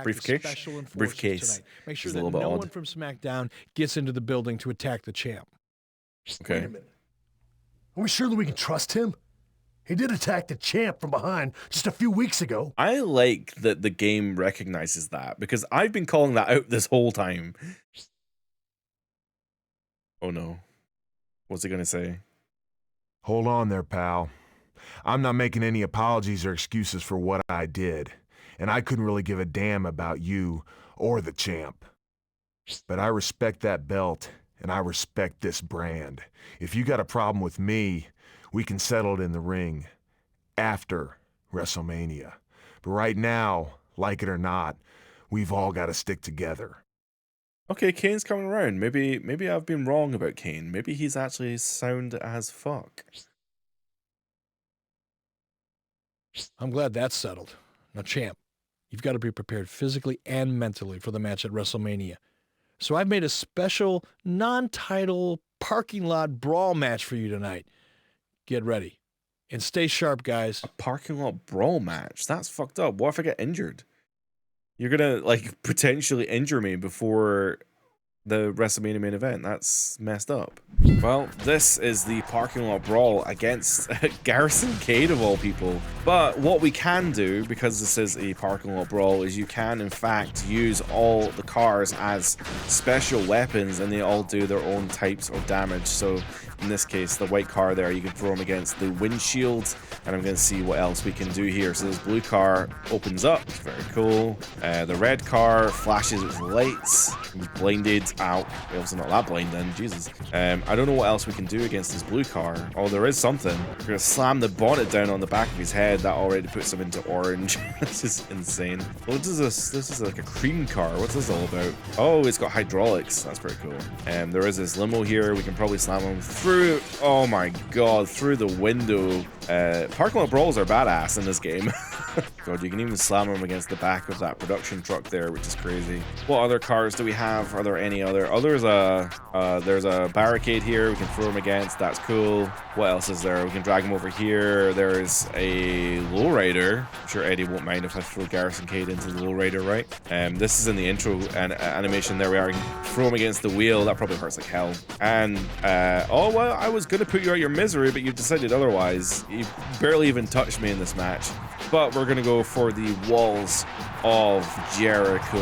Briefcase.
Make sure
Is a
that
little bit
no
odd.
one from SmackDown gets into the building to attack the champ.
Okay.
Wait a minute. Are we sure that we can trust him? He did attack the champ from behind just a few weeks ago.
I like that the game recognizes that because I've been calling that out this whole time. Oh no. What's he gonna say?
Hold on there, pal. I'm not making any apologies or excuses for what I did, and I couldn't really give a damn about you or the champ. But I respect that belt, and I respect this brand. If you got a problem with me, we can settle it in the ring after WrestleMania. But right now, like it or not, we've all got to stick together.
Okay, Kane's coming around. Maybe I've been wrong about Kane. Maybe he's actually sound as fuck.
I'm glad that's settled. Now, champ, you've got to be prepared physically and mentally for the match at WrestleMania. So I've made a special non-title parking lot brawl match for you tonight. Get ready. And stay sharp, guys.
A parking lot brawl match? That's fucked up. What if I get injured? You're gonna, like, potentially injure me before the WrestleMania main event. That's messed up. Well, this is the parking lot brawl against Garrison Cade of all people. But what we can do, because this is a parking lot brawl, is you can in fact use all the cars as special weapons and they all do their own types of damage. So in this case, the white car there, you can throw them against the windshield, and I'm going to see what else we can do here. So this blue car opens up, it's very cool. The red car flashes its lights, blinded. Ow, also not that blinding, Jesus. I don't know what else we can do against this blue car. Oh, there is something. We're going to slam the bonnet down on the back of his head. That already puts him into orange. This is insane. What is this? This is like a cream car. What's this all about? Oh, it's got hydraulics. That's pretty cool. There is this limo here. We can probably slam him through. Oh my god, through the window. Parking lot brawls are badass in this game. God, you can even slam him against the back of that production truck there, which is crazy. What other cars do we have? Are there any other? Oh, there's a barricade here we can throw him against. That's cool. What else is there? We can drag him over here. There's a lowrider. I'm sure Eddie won't mind if I throw Garrison Cade into the lowrider, right? This is in the intro animation. There we are. We can throw him against the wheel. That probably hurts like hell. And oh well, I was gonna put you out your misery, but you decided otherwise. You barely even touched me in this match. But we're gonna go for the walls of Jericho,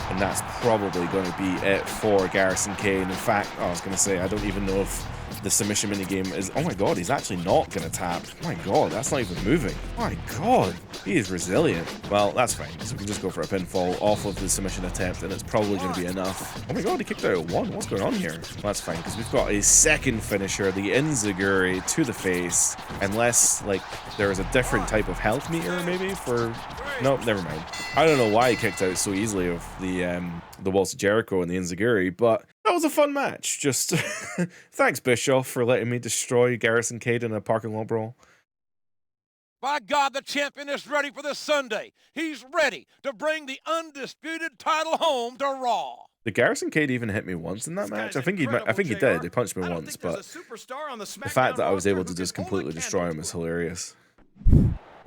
and that's probably going to be it for Garrison Cade. In fact, I was going to say, I don't even know if the submission minigame is... Oh my god, he's actually not going to tap. Oh my god, that's not even moving. Oh my god, he is resilient. Well, that's fine, so we can just go for a pinfall off of the submission attempt, and it's probably going to be enough. Oh my god, he kicked out at 1. What's going on here? Well, that's fine, because we've got a second finisher, the Enziguri to the face, unless, like, there is a different type of health meter, maybe, for... Nope, never mind. I don't know why he kicked out so easily of the Walls of Jericho and the Enziguri, but that was a fun match. Just thanks, Bischoff, for letting me destroy Garrison Cade in a parking lot brawl.
By God, the champion is ready for this Sunday. He's ready to bring the undisputed title home to Raw.
Did Garrison Cade even hit me once in that match? I think he did. He punched me once, but the fact that I was able to just completely destroy him is hilarious.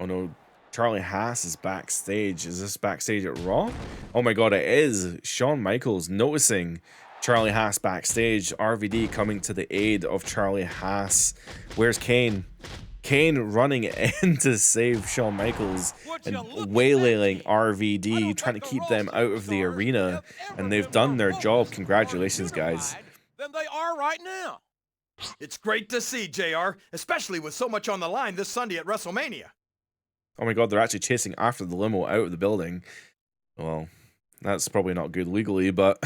Oh no. Charlie Haas is backstage. Is this backstage at Raw? Oh my god, it is. Shawn Michaels noticing Charlie Haas backstage. RVD coming to the aid of Charlie Haas. Where's Kane? Kane running in to save Shawn Michaels and waylaying RVD, trying to keep them out of the arena. And they've done their job. Congratulations, guys.
Than they are right now.
It's great to see, JR, especially with so much on the line this Sunday at WrestleMania.
Oh my god, they're actually chasing after the limo out of the building. Well, that's probably not good legally, but...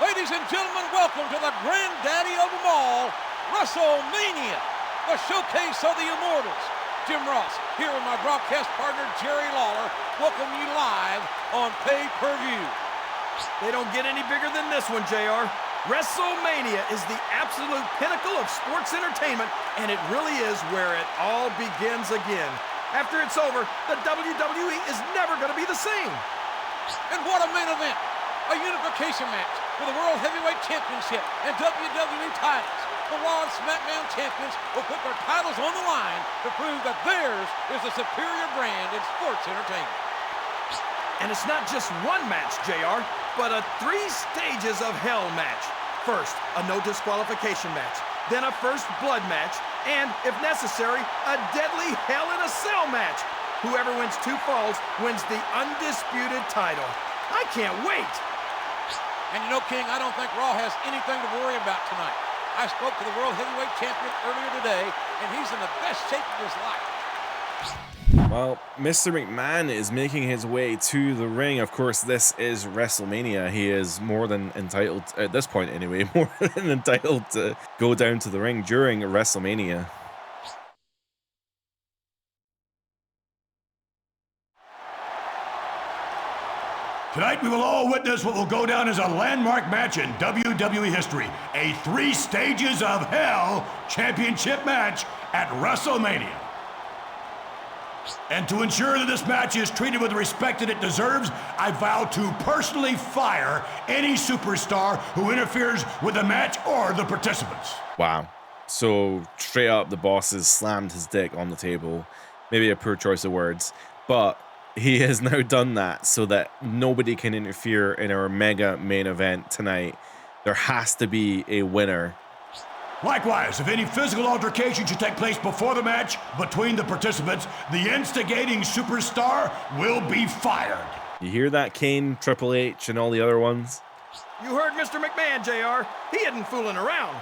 Ladies and gentlemen, welcome to the granddaddy of them all, WrestleMania, the showcase of the immortals. Jim Ross, here with my broadcast partner, Jerry Lawler, welcome you live on pay-per-view.
They don't get any bigger than this one, JR. WrestleMania is the absolute pinnacle of sports entertainment, and it really is where it all begins again. After it's over, the WWE is never going to be the same.
And what a main event! A unification match for the World Heavyweight Championship and WWE titles. The Raw and SmackDown champions will put their titles on the line to prove that theirs is the superior brand in sports entertainment.
And it's not just one match, JR, but a 3 stages of hell match. First, a no disqualification match, then a first blood match, and, if necessary, a deadly Hell in a Cell match. Whoever wins 2 falls wins the undisputed title. I can't wait.
And you know, King, I don't think Raw has anything to worry about tonight. I spoke to the World Heavyweight Champion earlier today, and he's in the best shape of his life.
Well, Mr. McMahon is making his way to the ring. Of course, this is WrestleMania. He is more than entitled, at this point anyway, more than entitled to go down to the ring during WrestleMania.
Tonight, we will all witness what will go down as a landmark match in WWE history. A 3 stages of hell championship match at WrestleMania. And to ensure that this match is treated with the respect that it deserves, I vow to personally fire any superstar who interferes with the match or the participants.
Wow. So, straight up, the boss has slammed his dick on the table. Maybe a poor choice of words, but he has now done that so that nobody can interfere in our mega main event tonight. There has to be a winner.
Likewise, if any physical altercation should take place before the match between the participants, the instigating superstar will be fired.
You hear that, Kane, Triple H, and all the other ones?
You heard Mr. McMahon, JR. He isn't fooling around.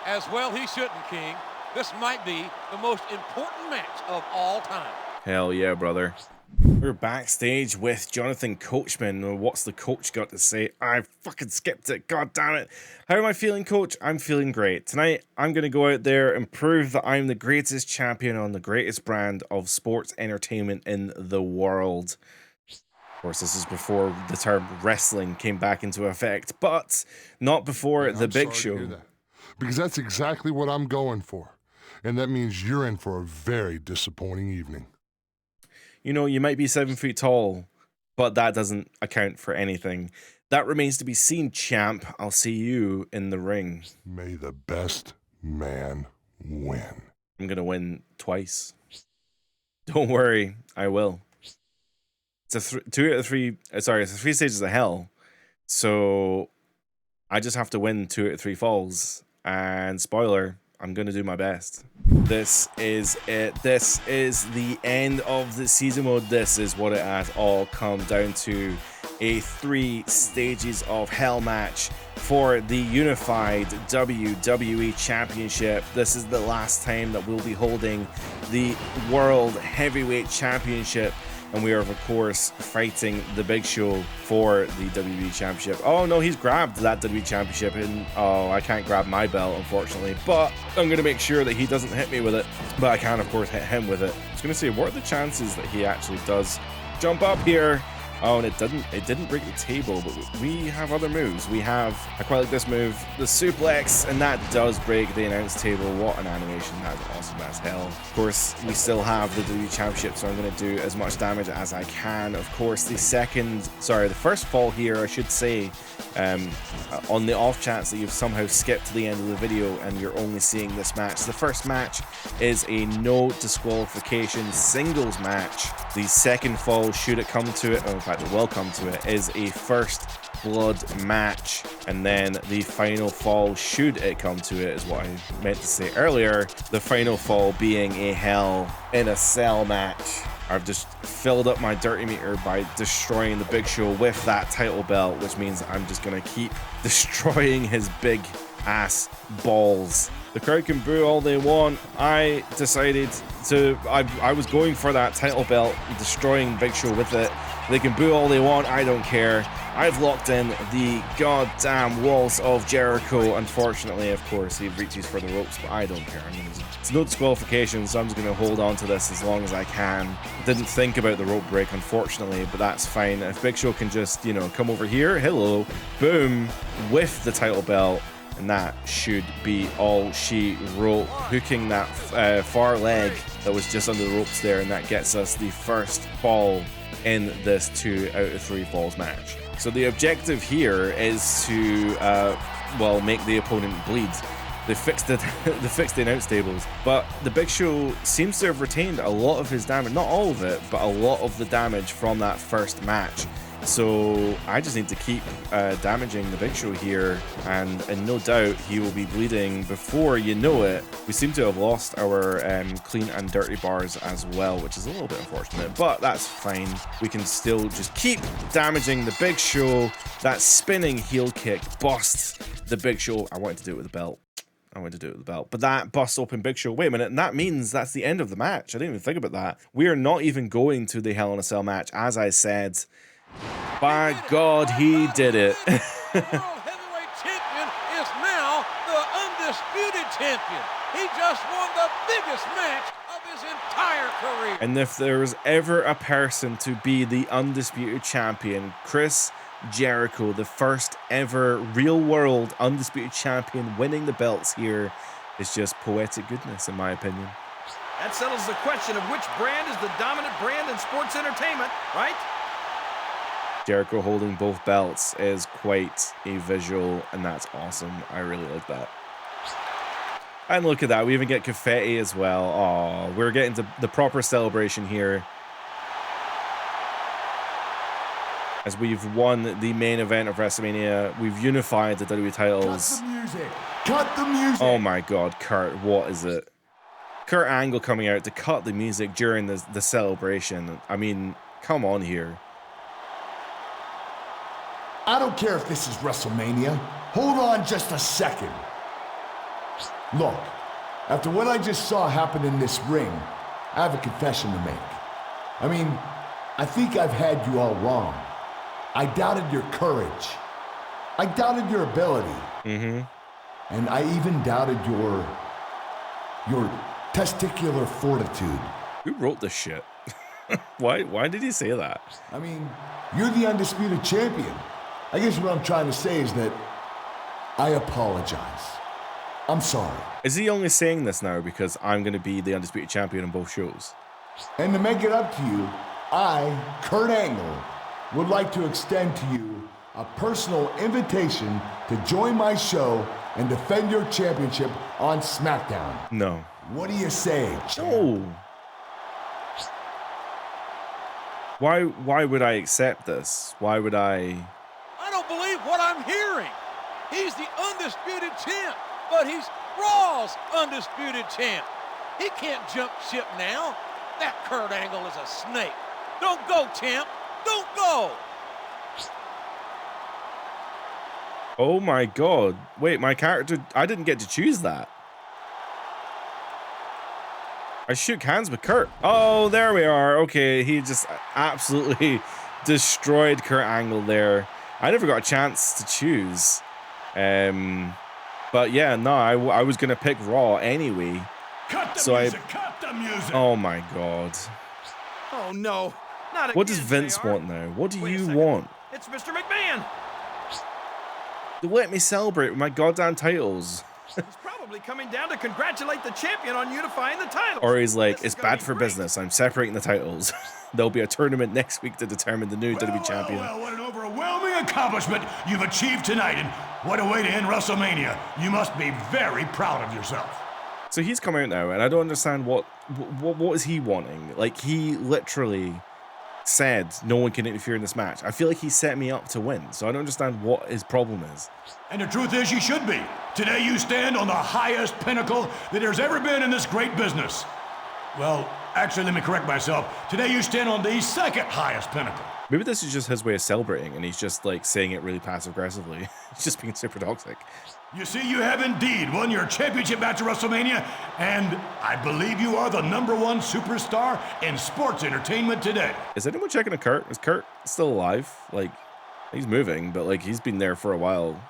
As well he shouldn't, King. This might be the most important match of all time.
Hell yeah, brother. We're backstage with Jonathan Coachman. What's the coach got to say? I fucking skipped it. God damn it. How am I feeling, coach? I'm feeling great. Tonight, I'm going to go out there and prove that I'm the greatest champion on the greatest brand of sports entertainment in the world. Of course, this is before the term wrestling came back into effect, but not before the Big Show.
Because that's exactly what I'm going for. And that means you're in for a very disappointing evening.
You know, you might be 7 feet tall, but that doesn't account for anything. That remains to be seen, champ. I'll see you in the ring.
May the best man win.
I'm going to win twice. Don't worry, I will. It's a 2 out of 3, it's 3 stages of hell. So I just have to win 2 out of 3 falls. And spoiler, I'm going to do my best. This is it. This is the end of the season mode. This is what it has all come down to. A 3 stages of hell match for the unified WWE Championship. This is the last time that we'll be holding the World Heavyweight Championship. And we are, of course, fighting the Big Show for the WWE Championship. Oh, no, he's grabbed that WWE Championship. And, oh, I can't grab my belt, unfortunately. But I'm going to make sure that he doesn't hit me with it. But I can, of course, hit him with it. I was going to say, what are the chances that he actually does jump up here Oh, and it didn't break the table, but we have other moves. I quite like this move, the suplex, and that does break the announce table. What an animation, that's awesome as hell. Of course, we still have the WWE Championship, so I'm going to do as much damage as I can. Of course, the first fall here, I should say, on the off chance that you've somehow skipped to the end of the video and you're only seeing this match. The first match is a no disqualification singles match. The second fall, should it come to it, oh, in fact it will come to it, is a first blood match. And then the final fall, should it come to it, is what I meant to say earlier. The final fall being a Hell in a Cell match. I've just filled up my dirty meter by destroying the Big Show with that title belt, which means I'm just gonna keep destroying his big ass balls. The crowd can boo all they want. I decided to, I was going for that title belt, destroying Big Show with it. They can boo all they want, I don't care. I've locked in the goddamn walls of Jericho. Unfortunately, of course, he reaches for the ropes, but I don't care. It's no disqualification, so I'm just going to hold on to this as long as I can. Didn't think about the rope break, unfortunately, but that's fine. If Big Show can just, you know, come over here, hello, boom, with the title belt, and that should be all she wrote. Hooking that far leg that was just under the ropes there, and that gets us the first fall in this 2 out of 3 falls match. So the objective here is to, well, make the opponent bleed. They fixed the announce tables, but the Big Show seems to have retained a lot of his damage, not all of it, but a lot of the damage from that first match. So I just need to keep damaging the Big Show here, and no doubt he will be bleeding before you know it. We seem to have lost our clean and dirty bars as well, which is a little bit unfortunate, but that's fine. We can still just keep damaging the Big Show. That spinning heel kick busts the Big Show. I wanted to do it with the belt. But that busts open Big Show. Wait a minute, and that means that's the end of the match. I didn't even think about that. We are not even going to the Hell in a Cell match, as I said. By God, he did it.
The World Heavyweight Champion is now the undisputed champion. He just won the biggest match of his entire career.
And if there was ever a person to be the undisputed champion, Chris Jericho, the first ever real world undisputed champion, winning the belts here is just poetic goodness, in my opinion.
That settles the question of which brand is the dominant brand in sports entertainment, right?
Jericho holding both belts is quite a visual, and that's awesome. I really like that. And look at that, we even get confetti as well. Oh, we're getting to the proper celebration here, as we've won the main event of WrestleMania. We've unified the WWE titles.
Cut the music! Cut the music!
Oh my God, Kurt, what is it? Kurt Angle coming out to cut the music during the celebration. I mean, come on here.
I don't care if this is WrestleMania. Hold on just a second. Look, after what I just saw happen in this ring, I have a confession to make. I mean, I think I've had you all wrong. I doubted your courage. I doubted your ability. And I even doubted your testicular fortitude.
Who wrote this shit? Why did he say that?
I mean, you're the undisputed champion. I guess what I'm trying to say is that I apologize. I'm sorry.
Is he only saying this now because I'm going to be the undisputed champion on both shows?
And to make it up to you, I, Kurt Angle, would like to extend to you a personal invitation to join my show and defend your championship on SmackDown.
No.
What do you say, champ?
No. Why would I accept this? Why would I
don't believe what I'm hearing. He's the undisputed champ, but he's Raw's undisputed champ. He can't jump ship now. That Kurt Angle is a snake. Don't go, champ. Don't go.
Oh my God. Wait, my character, I didn't get to choose that. I shook hands with Kurt. Oh, there we are. Okay, he just absolutely destroyed Kurt Angle there. I never got a chance to choose. But yeah, no, I was going to pick Raw anyway.
Cut the music, cut the music.
Oh my God.
Oh no, Not
What does
again,
Vince
JR.
want now? What do
Wait a
you
second.
want?
It's Mr. McMahon.
Let me celebrate with my goddamn titles.
He's probably coming down to congratulate the champion on unifying the titles.
Or he's like,
This is
it's
gonna
bad
be
for
great.
business. I'm separating the titles. There'll be a tournament next week to determine the new WWE champion.
Well, what an overwhelming accomplishment you've achieved tonight, and what a way to end WrestleMania. You must be very proud of yourself.
So he's come out now, and I don't understand what is he wanting. Like, he literally said no one can interfere in this match. I feel like he set me up to win, so I don't understand what his problem is.
And the truth is, you should be. Today you stand on the highest pinnacle that there's ever been in this great business. Well, actually, let me correct myself. Today you stand on the second highest pinnacle.
Maybe this is just his way of celebrating, and he's just like saying it really passive-aggressively. He's just being super toxic.
You see, you have indeed won your championship match at WrestleMania, and I believe you are the #1 superstar in sports entertainment today.
Is anyone checking on Kurt? Is Kurt still alive? Like, he's moving, but like he's been there for a while.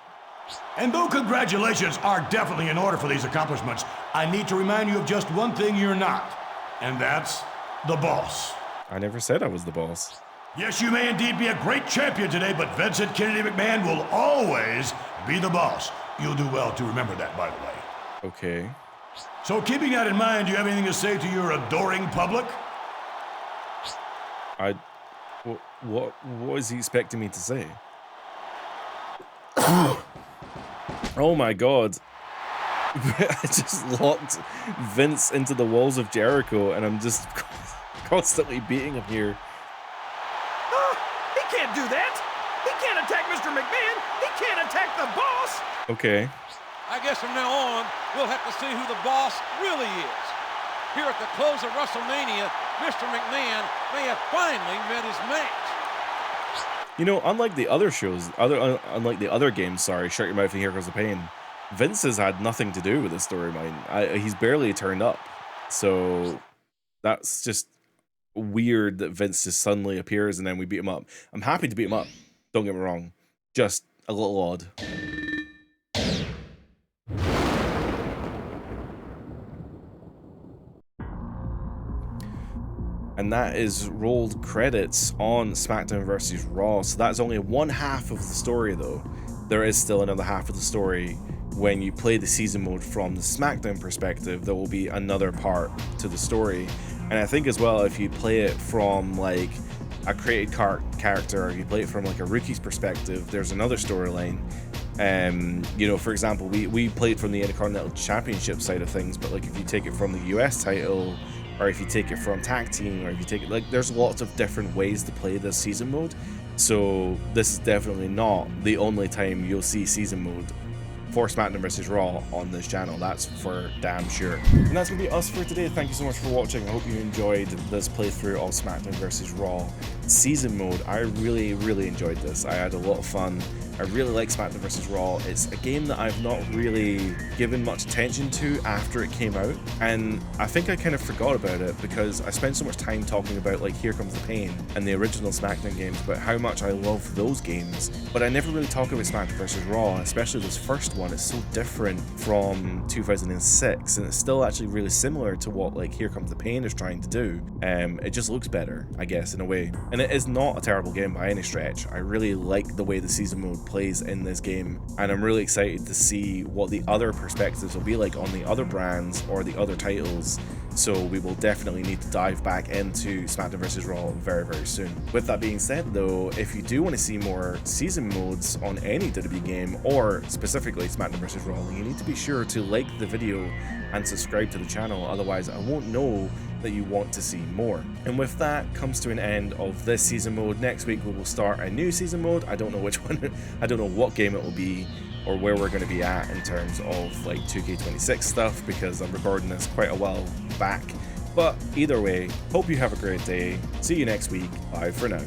And though congratulations are definitely in order for these accomplishments, I need to remind you of just one thing you're not, and that's the boss.
I never said I was the boss.
Yes, you may indeed be a great champion today, but Vincent Kennedy McMahon will always be the boss. You'll do well to remember that, by the way.
Okay.
So keeping that in mind, do you have anything to say to your adoring public?
What is he expecting me to say? Oh my god. I just locked Vince into the walls of Jericho, and I'm just constantly beating him here.
He can't do that. He can't attack Mr. McMahon. He can't attack the boss.
Okay.
I guess from now on, we'll have to see who the boss really is. Here at the close of WrestleMania, Mr. McMahon may have finally met his match.
You know, unlike the other shows, unlike the other games, sorry, Shut Your Mouth and Here Goes the Pain, Vince has had nothing to do with this storyline. He's barely turned up. So that's just weird that Vince just suddenly appears and then we beat him up. I'm happy to beat him up. Don't get me wrong. Just a little odd. And that is rolled credits on SmackDown vs. Raw. So that's only one half of the story, though. There is still another half of the story. When you play the season mode from the SmackDown perspective, there will be another part to the story. And I think as well, if you play it from like a created character, or if you play it from like a rookie's perspective, there's another storyline. You know, for example, we played from the Intercontinental Championship side of things, but like if you take it from the US title, or if you take it from tag team, or if you take it, like, there's lots of different ways to play this season mode. So this is definitely not the only time you'll see season mode for SmackDown vs. Raw on this channel. That's for damn sure. And that's gonna be us for today. Thank you so much for watching. I hope you enjoyed this playthrough of SmackDown vs. Raw season mode. I really enjoyed this. I had a lot of fun. I really like SmackDown vs. Raw. It's a game that I've not really given much attention to after it came out, and I think I kind of forgot about it because I spent so much time talking about like Here Comes the Pain and the original SmackDown games, about how much I love those games, but I never really talk about SmackDown vs. Raw, especially this first one. It's so different from 2006, and it's still actually really similar to what like Here Comes the Pain is trying to do. It just looks better, I guess, in a way, and it is not a terrible game by any stretch. I really like the way the season mode plays in this game, and I'm really excited to see what the other perspectives will be like on the other brands or the other titles. So we will definitely need to dive back into SmackDown vs. Raw very soon. With that being said though, if you do want to see more season modes on any WWE game, or specifically SmackDown vs. Raw, you need to be sure to like the video and subscribe to the channel, otherwise I won't know that you want to see more. And with that comes to an end of this season mode. Next week we will start a new season mode. I don't know which one, I don't know what game it will be or where we're going to be at in terms of like 2K26 stuff, because I'm recording this quite a while back. But either way, hope you have a great day. See you next week. Bye for now.